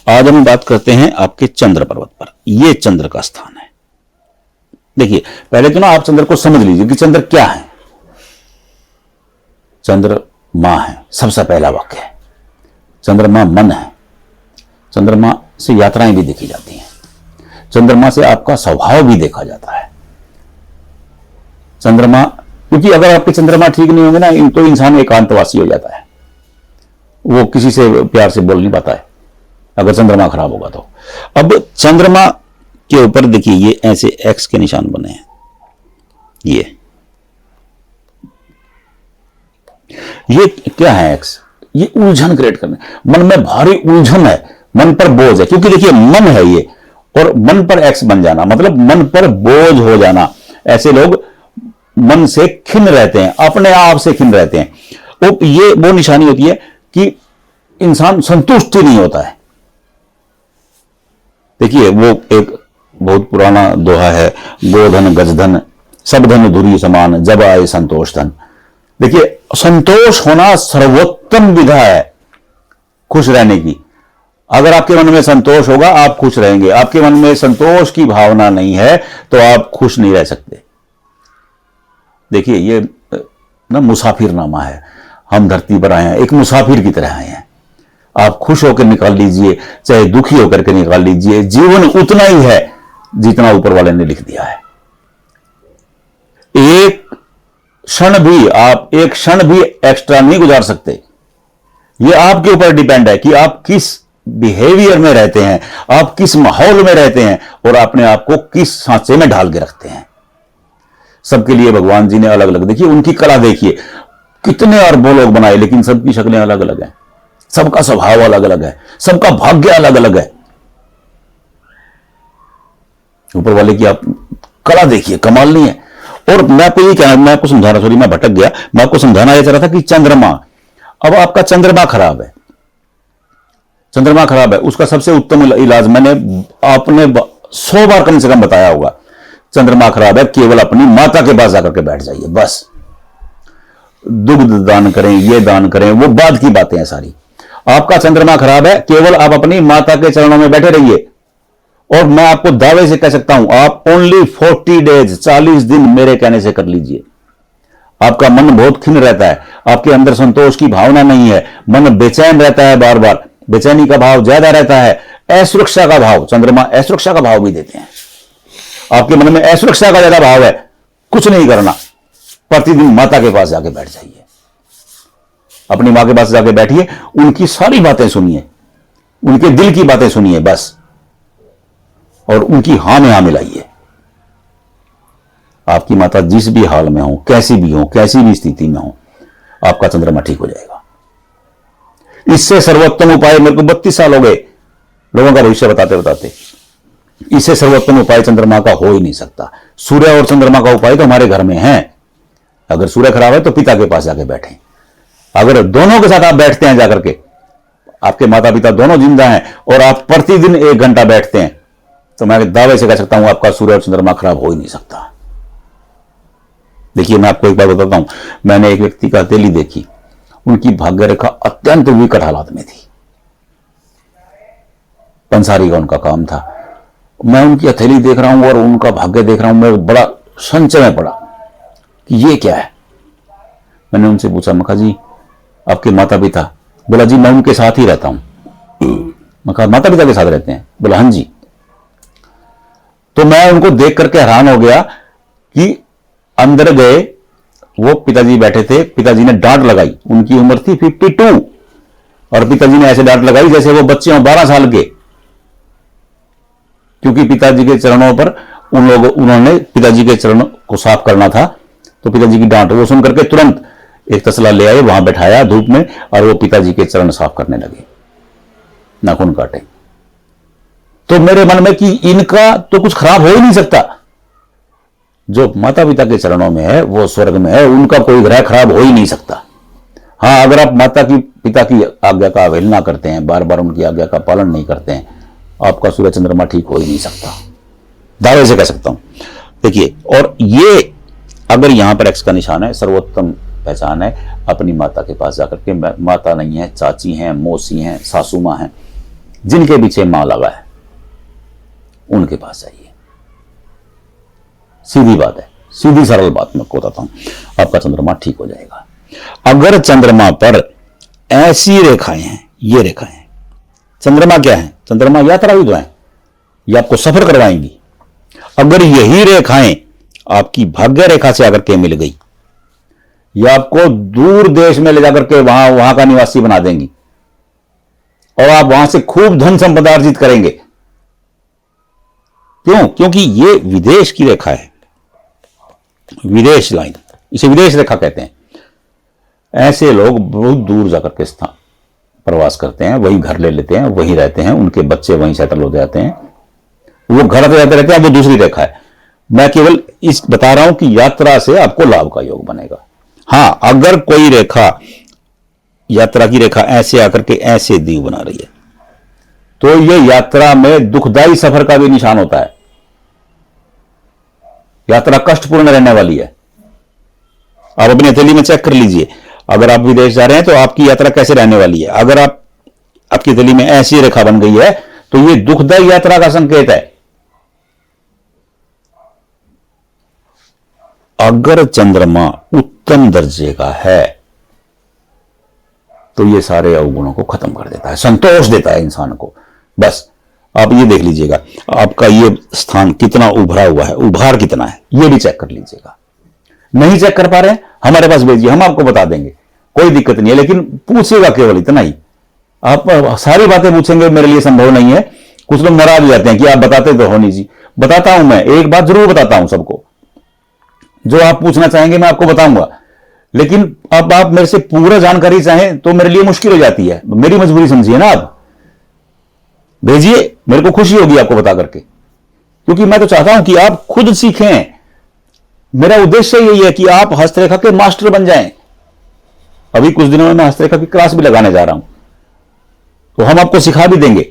आज हम बात करते हैं आपके चंद्र पर्वत पर। यह चंद्र का स्थान है। देखिए, पहले तो ना आप चंद्र को समझ लीजिए कि चंद्र क्या है। चंद्र मां है, सबसे पहला वाक्य है। चंद्रमा मन है। चंद्रमा से यात्राएं भी देखी जाती हैं। चंद्रमा से आपका स्वभाव भी देखा जाता है। चंद्रमा, क्योंकि अगर आपके चंद्रमा ठीक नहीं होंगे ना तो इंसान एकांतवासी हो जाता है, वो किसी से प्यार से बोल नहीं पाता है अगर चंद्रमा खराब होगा तो। अब चंद्रमा के ऊपर देखिए ये ऐसे एक्स के निशान बने हैं। ये क्या है? एक्स। ये उलझन क्रिएट करने, मन में भारी उलझन है, मन पर बोझ है। क्योंकि देखिए मन है ये, और मन पर एक्स बन जाना मतलब मन पर बोझ हो जाना। ऐसे लोग मन से खिन्न रहते हैं, अपने आप से खिन्न रहते हैं। तो ये वो निशानी होती है कि इंसान संतुष्ट नहीं होता है। देखिए वो एक बहुत पुराना दोहा है, गोधन गजधन सब धन धुरी समान, जब आए संतोष धन। देखिए संतोष होना सर्वोत्तम विधा है खुश रहने की। अगर आपके मन में संतोष होगा आप खुश रहेंगे। आपके मन में संतोष की भावना नहीं है तो आप खुश नहीं रह सकते। देखिए ये ना मुसाफिरनामा है। हम धरती पर आए हैं, एक मुसाफिर की तरह आए हैं। आप खुश होकर निकाल लीजिए, चाहे दुखी होकर के निकाल लीजिए, जीवन उतना ही है जितना ऊपर वाले ने लिख दिया है। एक क्षण भी एक्स्ट्रा नहीं गुजार सकते। यह आपके ऊपर डिपेंड है कि आप किस बिहेवियर में रहते हैं, आप किस माहौल में रहते हैं और अपने आप को किस सांचे में ढाल के रखते हैं। सबके लिए भगवान जी ने अलग अलग, देखिए उनकी कला देखिए, कितने अरबों लोग बनाए लेकिन सबकी शक्लें अलग अलग हैं, सबका स्वभाव अलग अलग है, सबका भाग्य अलग अलग है। ऊपर वाले की आप कला देखिए, कमाल नहीं है। और मैं आपको ये कहना, मैं आपको समझाना, सॉरी मैं भटक गया, मैं आपको समझाना यह चाह रहा था कि चंद्रमा, अब आपका चंद्रमा खराब है, चंद्रमा खराब है, उसका सबसे उत्तम इलाज मैंने आपने 100 बार कम से कम बताया होगा। चंद्रमा खराब है, केवल अपनी माता के पास जाकर के बैठ जाइए, बस। दुग्ध दान करें, ये दान करें, वो बाद की बातें हैं सारी। आपका चंद्रमा खराब है, केवल आप अपनी माता के चरणों में बैठे रहिए। और मैं आपको दावे से कह सकता हूं, आप ओनली 40 डेज, 40 दिन मेरे कहने से कर लीजिए। आपका मन बहुत खिन्न रहता है, आपके अंदर संतोष की भावना नहीं है, मन बेचैन रहता है, बार बार बेचैनी का भाव ज्यादा रहता है, असुरक्षा का भाव, चंद्रमा असुरक्षा का भाव भी देते हैं। आपके मन में असुरक्षा का ज्यादा भाव है, कुछ नहीं करना, प्रतिदिन माता के पास जाके बैठ जाइए। अपनी मां के पास जाके बैठिए, उनकी सारी बातें सुनिए, उनके दिल की बातें सुनिए बस, और उनकी हां में हां मिलाइए। आपकी माता जिस भी हाल में हो, कैसी भी स्थिति में हो, आपका चंद्रमा ठीक हो जाएगा। इससे सर्वोत्तम उपाय, मेरे को 32 साल हो गए लोगों का भविष्य बताते बताते, इससे सर्वोत्तम उपाय चंद्रमा का हो ही नहीं सकता। सूर्य और चंद्रमा का उपाय तो हमारे घर में है। अगर सूर्य खराब है तो पिता के पास जाके बैठें। अगर दोनों के साथ आप बैठते हैं जाकर के, आपके माता पिता दोनों जिंदा हैं और आप प्रतिदिन 1 घंटा बैठते हैं, तो मैं दावे से कह सकता हूं आपका सूर्य और चंद्रमा खराब हो ही नहीं सकता। देखिए मैं आपको एक बात बताता हूं, मैंने एक व्यक्ति का हथेली देखी, उनकी भाग्य रेखा अत्यंत विकट हालात में थी, पंसारी का उनका काम था। मैं उनकी हथेली देख रहा हूं और उनका भाग्य देख रहा हूं, मैं बड़ा संचय में पड़ा कि ये क्या है। मैंने उनसे पूछा, मैं कहा जी आपके माता पिता? बोला जी मैं उनके साथ ही रहता हूं। मैं कहा माता पिता के साथ रहते हैं? बोला हां जी। तो मैं उनको देख करके हैरान हो गया कि अंदर गए, वो पिताजी बैठे थे, पिताजी ने डांट लगाई, उनकी उम्र थी 52 और पिताजी ने ऐसे डांट लगाई जैसे वो बच्चे हों 12 साल के, क्योंकि पिताजी के चरणों पर उन्होंने पिताजी के चरणों को साफ करना था। तो पिताजी की डांट वो सुन करके तुरंत एक तसला ले आए, वहां बैठाया धूप में, और वो पिताजी के चरण साफ करने लगे, नाखून काटे। तो मेरे मन में कि इनका तो कुछ खराब हो ही नहीं सकता। जो माता पिता के चरणों में है वो स्वर्ग में है, उनका कोई ग्रह खराब हो ही नहीं सकता। हां, अगर आप माता की पिता की आज्ञा का अवहेलना करते हैं, बार बार उनकी आज्ञा का पालन नहीं करते हैं, आपका सूर्य चंद्रमा ठीक हो ही नहीं सकता, दावे से कह सकता हूं। देखिए, और ये अगर यहां पर एक्स का निशान है, सर्वोत्तम पहचान है अपनी माता के पास जाकर के। माता नहीं है, चाची हैं, मौसी हैं, सासू मां हैं, जिनके पीछे मां लगा है उनके पास जाइए। सीधी बात है, सीधी सरल बात मैं आपको बताता हूं, आपका चंद्रमा ठीक हो जाएगा। अगर चंद्रमा पर ऐसी रेखाएं हैं, ये रेखाएं, चंद्रमा क्या है? चंद्रमा यात्रा युद्ध है, ये आपको सफर करवाएंगी। अगर यही रेखाएं आपकी भाग्य रेखा से आकर के मिल गई, या आपको दूर देश में ले जाकर के वहां का निवासी बना देंगी और आप वहां से खूब धन संपदा अर्जित करेंगे। क्यों? क्योंकि ये विदेश की रेखा है, विदेश लाइन, इसे विदेश रेखा कहते हैं। ऐसे लोग बहुत दूर जाकर के स्थान प्रवास करते हैं, वही घर ले लेते हैं, वहीं रहते हैं, उनके बच्चे वहीं सेटल हो जाते हैं, वो घर पे जाते रहते हैं। वो दूसरी रेखा है। मैं केवल इस बता रहा हूं कि यात्रा से आपको लाभ का योग बनेगा। हां, अगर कोई रेखा, यात्रा की रेखा ऐसे आकर के ऐसे दीव बना रही है, तो यह यात्रा में दुखदाई सफर का भी निशान होता है। यात्रा कष्टपूर्ण रहने वाली है। आप अपनी हथेली में चेक कर लीजिए, अगर आप विदेश जा रहे हैं तो आपकी यात्रा कैसे रहने वाली है। अगर आपकी हथेली में ऐसी रेखा बन गई है तो यह दुखदाई यात्रा का संकेत है। अगर चंद्रमा उत्तम दर्जे का है तो यह सारे अवगुणों को खत्म कर देता है, संतोष देता है इंसान को। बस आप ये देख लीजिएगा, आपका ये स्थान कितना उभरा हुआ है, उभार कितना है, ये भी चेक कर लीजिएगा। नहीं चेक कर पा रहे हैं, हमारे पास भेजिए, हम आपको बता देंगे, कोई दिक्कत नहीं है। लेकिन पूछिएगा केवल इतना ही, आप सारी बातें पूछेंगे मेरे लिए संभव नहीं है। कुछ लोग नाराज हो जाते हैं कि आप बताते तो हो नहीं जी। बताता हूं, मैं एक बात जरूर बताता हूं सबको, जो आप पूछना चाहेंगे मैं आपको बताऊंगा। लेकिन अब आप मेरे से पूरा जानकारी चाहें तो मेरे लिए मुश्किल हो जाती है, मेरी मजबूरी समझिए ना। आप भेजिए, मेरे को खुशी होगी आपको बता करके, क्योंकि मैं तो चाहता हूं कि आप खुद सीखें। मेरा उद्देश्य यही है कि आप हस्तरेखा के मास्टर बन जाएं। अभी कुछ दिनों में मैं हस्तरेखा की क्लास भी लगाने जा रहा हूं, तो हम आपको सिखा भी देंगे,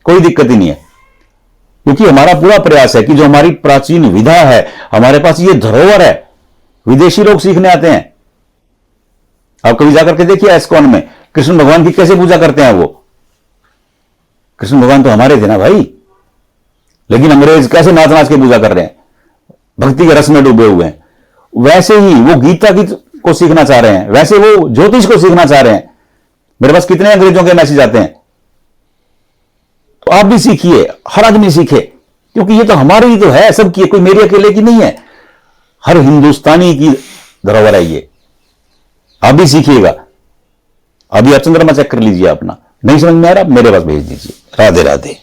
कोई दिक्कत ही नहीं है। क्योंकि हमारा पूरा प्रयास है कि जो हमारी प्राचीन विधा है, हमारे पास ये धरोहर है, विदेशी लोग सीखने आते हैं। आप कभी जाकर के देखिए एस्कॉन में कृष्ण भगवान की कैसे पूजा करते हैं। वो कृष्ण भगवान तो हमारे थे ना भाई, लेकिन अंग्रेज कैसे नाच नाच के पूजा कर रहे हैं, भक्ति के रस में डूबे हुए हैं। वैसे ही वो गीता की को सीखना चाह रहे हैं, वैसे वो ज्योतिष को सीखना चाह रहे हैं। मेरे पास कितने अंग्रेजों के मैसेज आते हैं। तो आप भी सीखिए, हर आदमी सीखे, क्योंकि ये तो हमारी ही तो है, सबकी, कोई मेरी अकेले की नहीं है, हर हिंदुस्तानी की धरोहर है ये। आप भी सीखिएगा। अभी आप चंद्रमा चेक कर लीजिए अपना। नहीं समझ में आ रहा, मेरे पास भेज दीजिए। राधे राधे।